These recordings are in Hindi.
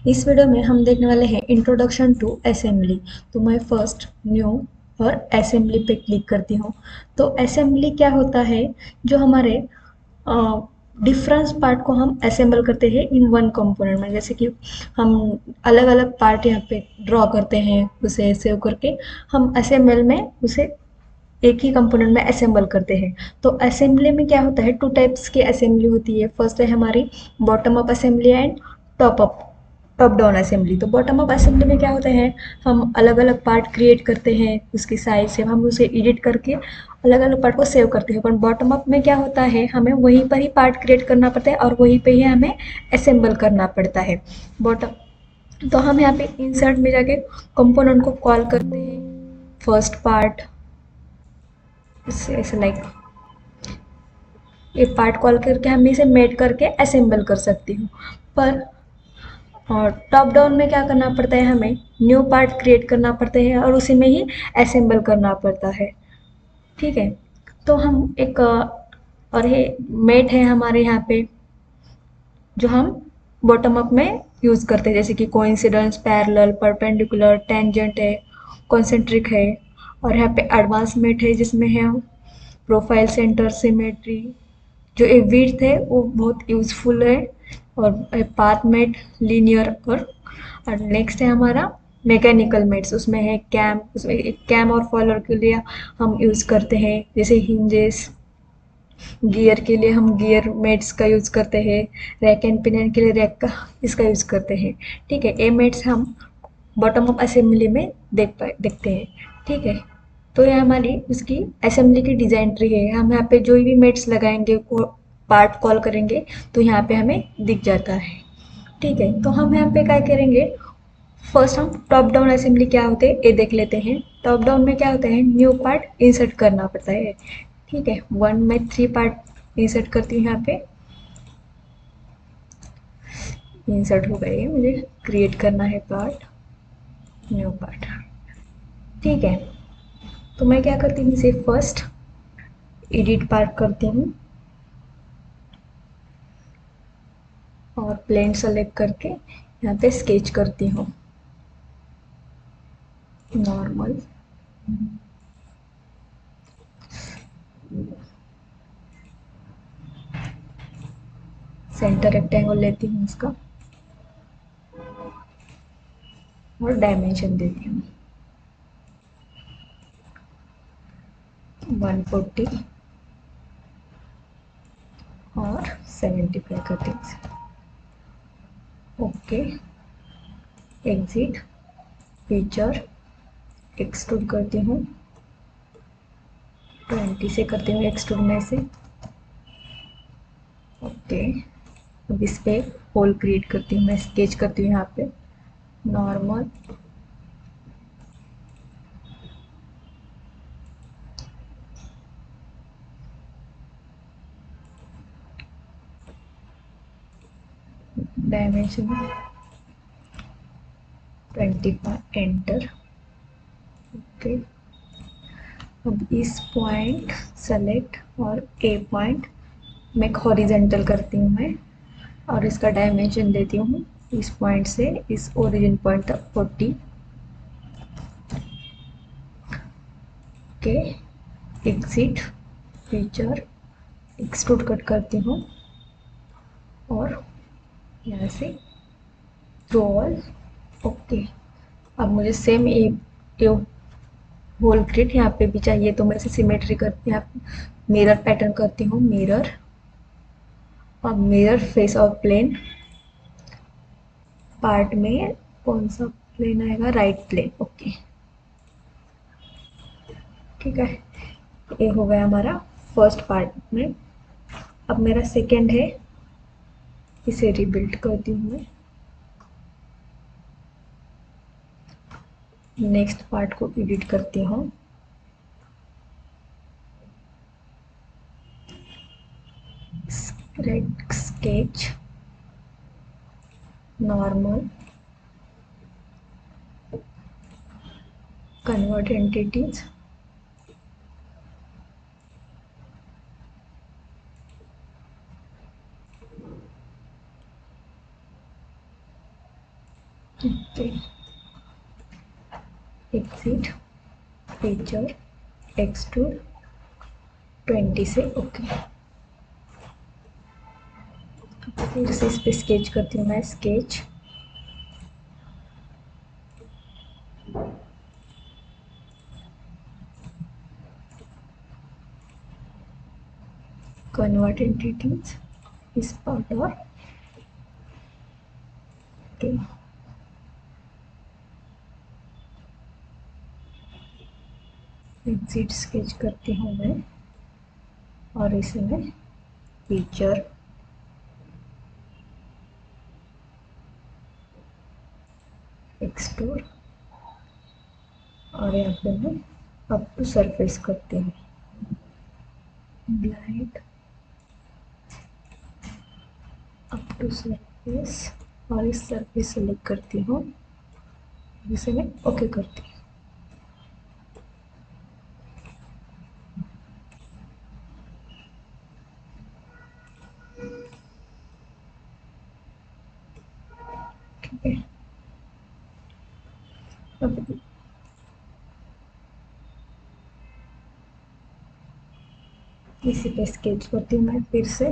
इस वीडियो में हम देखने वाले हैं इंट्रोडक्शन टू असेंबली। तो मैं फर्स्ट न्यू और असेंबली पे क्लिक करती हूँ। तो असेंबली क्या होता है, जो हमारे डिफरेंस पार्ट को हम असेंबल करते हैं इन वन कंपोनेंट में। जैसे कि हम अलग अलग पार्ट यहाँ पे ड्रॉ करते हैं, उसे सेव करके हम असेंबल में उसे एक ही कंपोनेंट में असेंबल करते हैं। तो असेंबली में क्या होता है, टू टाइप्स की असेंबली होती है। फर्स्ट है हमारी bottom up assembly and top up top down assembly. तो बॉटम अप असेंबली में क्या होता है, हम अलग अलग पार्ट क्रिएट करते हैं, उसकी साइज से हम उसे एडिट करके अलग अलग पार्ट को सेव करते हैं। पर बॉटम अप में क्या होता है, हमें वहीं पर ही पार्ट क्रिएट करना पड़ता है और वहीं पे ही हमें असेंबल करना पड़ता है। बॉटम तो हम यहाँ पे इंसर्ट में जाके कंपोनेंट को कॉल करते हैं, फर्स्ट पार्ट ऐसे लाइक एक पार्ट कॉल करके हम इसे मेड करके असेंबल कर सकती हूँ। पर और टॉप डाउन में क्या करना पड़ता है, हमें न्यू पार्ट क्रिएट करना पड़ते हैं और उसी में ही असेंबल करना पड़ता है। ठीक है। तो हम एक और ये मेट है हमारे यहाँ पे, जो हम बॉटम अप में यूज़ करते हैं। जैसे कि कोइंसिडेंस, पैरेलल, परपेंडिकुलर, टेंजेंट है, कॉन्सेंट्रिक है। और यहाँ पे एडवांस मेट है, जिसमें है प्रोफाइल, सेंटर, सिमेट्री। जो एक विड्थ है वो बहुत यूज़फुल है। और पाथ मेट, लीनियर। और नेक्स्ट है हमारा मैकेनिकल मेट्स। उसमें है कैम, उसमें एक कैम और फॉलोअर के लिए हम यूज़ करते हैं। जैसे हिंजेस, गियर के लिए हम गियर मेट्स का यूज़ करते हैं। रैक एंड पिनियन के लिए रैक का इसका यूज़ करते हैं। ठीक है। ये मेट्स हम बॉटम अप असेंबली में देखते हैं। ठीक है। तो ये हमारी उसकी असेंबली की डिजाइन ट्री है। हम यहाँ पे जो भी मेट्स लगाएंगे, पार्ट कॉल करेंगे, तो यहाँ पे हमें दिख जाता है। ठीक है। तो हम यहाँ पे क्या करेंगे, फर्स्ट हम टॉप डाउन असेंबली क्या होते हैं ये देख लेते हैं। टॉप डाउन में क्या होता है, न्यू पार्ट इंसर्ट करना पड़ता है। ठीक है। वन में 3 पार्ट इंसर्ट करती हूँ। यहाँ पे इंसर्ट हो गए, मुझे क्रिएट करना है पार्ट, न्यू पार्ट। ठीक है। तो मैं क्या करती हूँ, इसे फर्स्ट एडिट पार्ट करती हूँ और प्लेन सेलेक्ट करके यहाँ पे स्केच करती हूँ नॉर्मल। सेंटर रेक्टेंगल लेती हूँ इसका और डायमेंशन देती हूँ 140 और 75 करती हूँ। ओके, एग्जिट, फीचर, एक्सट्रूड करती हूँ 20 से करती हूँ एक्सट्रूड में से। ओके, अब इस पे होल क्रिएट करती हूँ, मैं स्केच करती हूँ यहाँ पे नॉर्मल। Dimension 25, enter. ओके, अब इस पॉइंट सेलेक्ट और ए पॉइंट में हॉरिजेंटल करती हूँ मैं और इसका डायमेंशन देती हूँ इस पॉइंट से इस ओरिजिन पॉइंट तक 40। Okay, exit, feature, extrude cut करती हूँ और यहाँ से थ्रो ऑल। ओके, अब मुझे सेम ये होल ग्रिड यहाँ पे भी चाहिए, तो मैं इसे सिमेट्री करती हूँ, मिरर पैटर्न करती हूँ, मिरर। अब mirror face of plane part में कौन सा प्लेन आएगा, राइट प्लेन। ओके, ठीक है। ये हो गया हमारा फर्स्ट पार्ट में। अब मेरा सेकेंड है, इसे रिबिल्ड करती हूँ मैं। नेक्स्ट पार्ट को एडिट करती हूँ, sketch, normal, convert entities, okay, exit, feature, extrude 20 से ओके। फिर से इस पे स्केच करती हूँ मैं, स्केच, कन्वर्ट एंटिटीज इस पार्ट और ओके, एग्जिट स्केच करती हूँ मैं और इसमें फीचर, एक्सट्रूड और यहाँ पे मैं अप टू सरफेस करती हूँ, ब्लाइंड अप टू सरफेस और इस सरफेस सेलेक्ट करती हूँ, इसे मैं ओके करती हूँ। ठीक है, अब इसी पे स्केच करती हूँ मैं फिर से,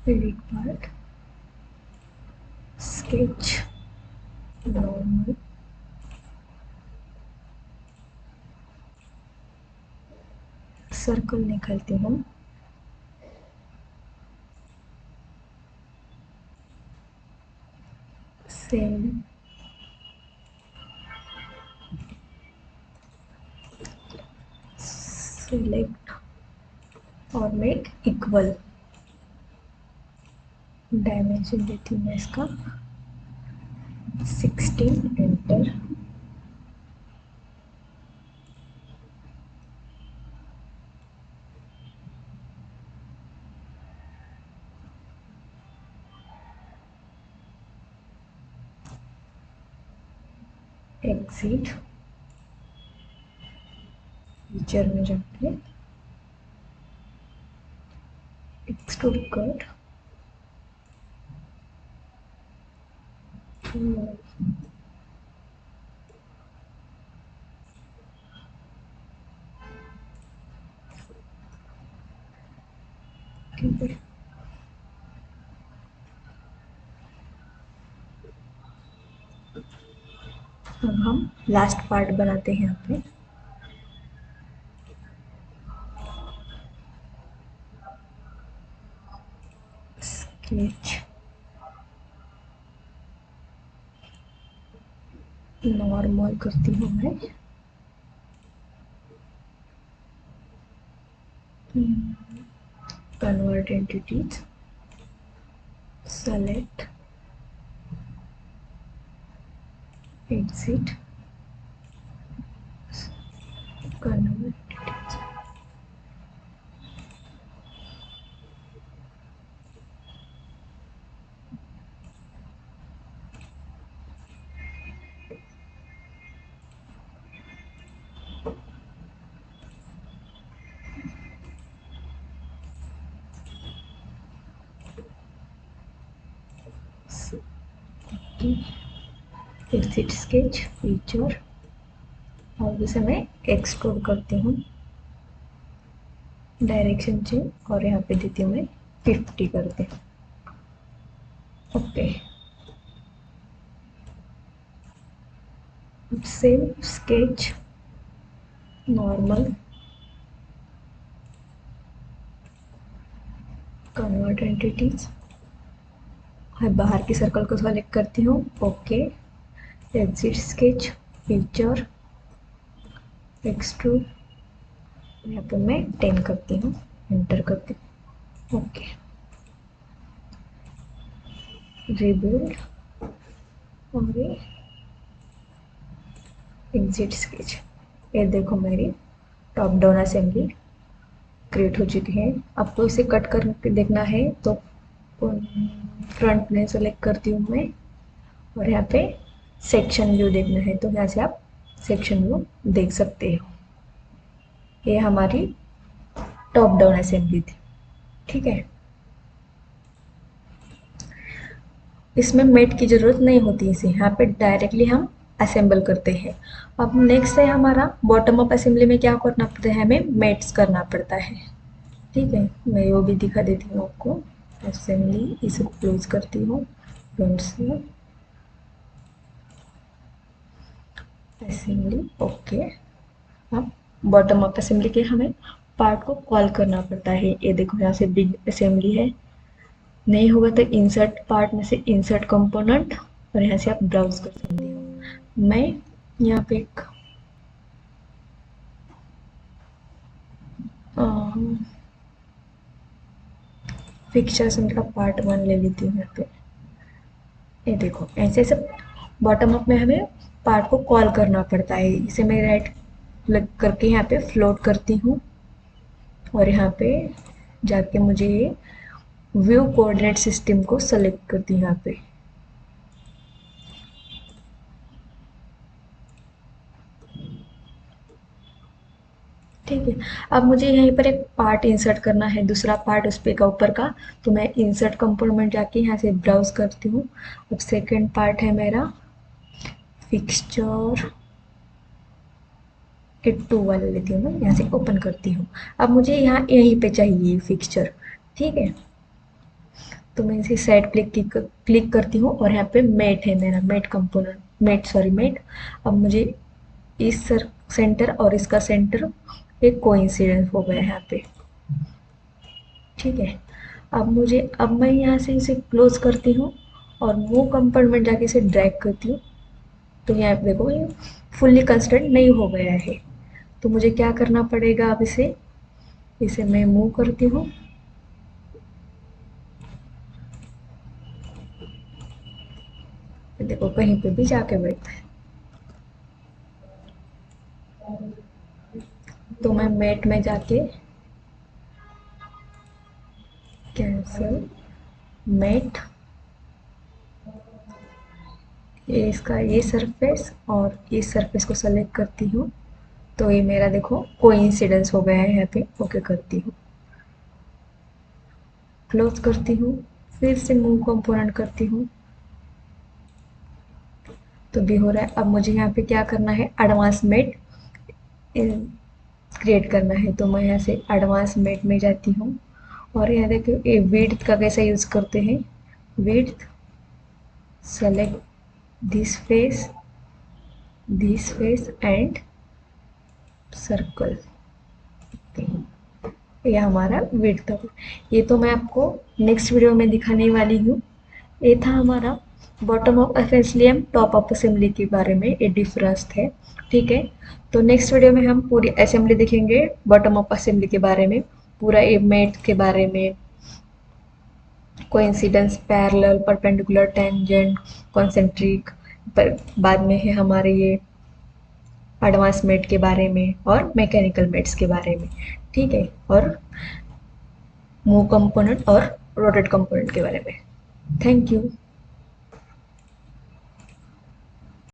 edit part, sketch, normal, circle निकालती हूँ, सेम, सिलेक्ट और मेक इक्वल, डायमेंशन देती हूँ मैं इसका 16, एंटर, एग्जिट, फीचर में जाके एक्सट्रूड कट, ठीक है। अब हम लास्ट पार्ट बनाते हैं यहाँ पे, स्केच, नॉर्मल करती हूँ मैं, convert entities, select, exit, convert entities, exit sketch, feature और इसे मैं एक्सट्रूड करती हूँ, डायरेक्शन चेंज और यहाँ पे देती हूँ मैं 50 करते हैं, okay. Same sketch, normal, convert entities, बाहर की सर्कल को सेलेक्ट करती हूँ, okay, exit sketch, feature, extrude, यहाँ पे मैं 10 करती हूँ, एंटर करती हूँ, ओके, रिबिल्ड और ये एग्जिट स्केच। ये देखो मेरी टॉप डाउन असेंबली क्रिएट हो चुकी है। आपको इसे कट करके देखना है तो फ्रंट में सेलेक्ट करती हूँ मैं और यहाँ पे सेक्शन व्यू देखना है तो यहाँ से आप सेक्शन व्यू देख सकते हो। ये हमारी टॉप डाउन असेंबली थी। ठीक है, इसमें मेट की ज़रूरत नहीं होती, इसे यहाँ पे डायरेक्टली हम असेंबल करते हैं। अब नेक्स्ट है हमारा बॉटम अप असेंबली में क्या करना पड़ता है, हमें मेट्स करना पड़ता है। ठीक है, मैं वो भी दिखा देती हूँ आपको। असेंबली इसे क्लोज करती हूँ, फ्रंट से असेंबली, ओके। अब बॉटम अप असेंबली के हमें पार्ट को कॉल करना पड़ता है। ये देखो यहाँ से बिग असेंबली है, नहीं होगा तो इंसर्ट पार्ट में से इंसर्ट कंपोनेंट, और यहाँ से आप ब्राउज कर सकते हो। मैं यहाँ पे एक फिक्चर असेंबली का पार्ट 1 ले लेती हूँ यहाँ पे। ये देखो ऐसे ऐसे बॉटम अप में हमें पार्ट को कॉल करना पड़ता है। इसे मैं राइट क्लिक करके यहाँ पे फ्लोट करती हूँ, और यहाँ पे जाके मुझे व्यू कोऑर्डिनेट सिस्टम को सेलेक्ट करती हूँ यहाँ पे। ठीक है, अब मुझे यहीं पर एक पार्ट इंसर्ट करना है, दूसरा पार्ट उस पे का ऊपर का, तो मैं इंसर्ट कंपोनेंट जाके यहाँ से ब्राउज करती हूँ। अब सेकंड पार्ट है मेरा फिक्सचर, के 2 वाले लेती हूँ, मैं यहाँ से ओपन करती हूँ। अब मुझे यहाँ यहीं पे चाहिए फिक्सचर। ठीक है, तो मैं इसे साइड क्लिक करती हूँ, और यहाँ पे मेट है मेरा, मेट कंपोनेंट, मेट। अब मुझे इस सेंटर और इसका सेंटर एक कोइंसिडेंस हो गया है यहाँ पे। ठीक है, अब मैं यहाँ से इसे क्लोज करती हूँ, और मूव कंपोनेंट जाके इसे ड्रैग करती हूँ। तो यहाँ पे देखो ये फुल्ली कंस्ट्रेंट नहीं हो गया है, तो मुझे क्या करना पड़ेगा, अब इसे मैं मूव करती हूँ। देखो कहीं पे भी जाके बैठता है। तो मैं मेट में जाके कैंसल मेट, ये इसका ये सरफेस और इस सरफेस को सेलेक्ट करती हूँ। तो ये मेरा देखो कोइंसिडेंस हो गया है यहाँ पे। ओके करती हूँ, क्लोज करती हूँ, फिर से मूव कंपोनेंट करती हूँ, तो भी हो रहा है। अब मुझे यहाँ पे क्या करना है, एडवांस मेट क्रिएट करना है। तो मैं यहाँ से एडवांस मेट में जाती हूँ, और यहाँ देखो ये विड्थ का कैसे यूज़ करते हैं। Width, select this face and circle, ये हमारा विड्थ था। ये तो मैं आपको नेक्स्ट वीडियो में दिखाने वाली हूँ। ये था हमारा bottom up assembly and top up assembly के बारे में, ये डिफरेंस थे। ठीक है, तो नेक्स्ट वीडियो में हम पूरी असेंबली देखेंगे, बॉटम अप असेंबली के बारे में, पूरा ये मेट के बारे में, coincidence, parallel, perpendicular, tangent, concentric, पर बाद में है हमारे ये एडवांस मेट के बारे में और मैकेनिकल मेट्स के बारे में। ठीक है, और मूव कंपोनेंट और रोटेट कंपोनेंट के बारे में। Thank you.